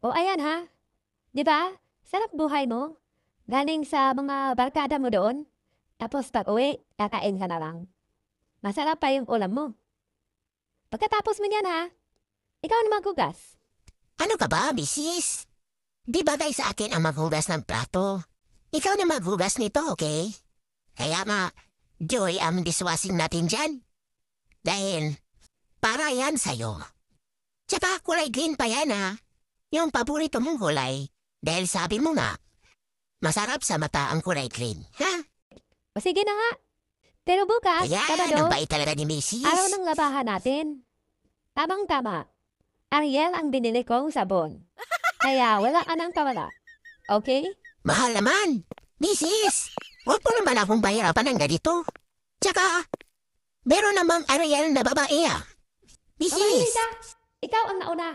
O ayan ha, 'di ba? Sarap buhay mo. Galing sa mga barkada mo doon. Tapos pag-uwi, kakain ka na lang. Masarap pa yung ulam mo. Pagkatapos mo niyan ha, ikaw na maghugas. Ano ka ba, misis? Di bagay sa akin ang maghugas ng plato. Ikaw na maghugas nito, okay? Kaya nga, Joy ang dishwashing natin dyan. Dahil, para yan sa'yo. Tsaka kulay green pa yan ha. Yung paborito mong kulay. Dahil sabi mo nga, masarap sa mata ang kulay green. Ha? O sige na nga. Pero bukas, Ayan, Sabado, ang bait talaga ni misis. araw ng labahan natin. Tamang-tama. Ariel ang binili kong sabon. Kaya wala ka nang kawala. Okay? Mahal naman. Misis, huwag mo naman akong bayarapan ng ganito. Tsaka, meron namang Ariel na babae ah. Okay, Misis, Lisa. Ikaw ang nauna.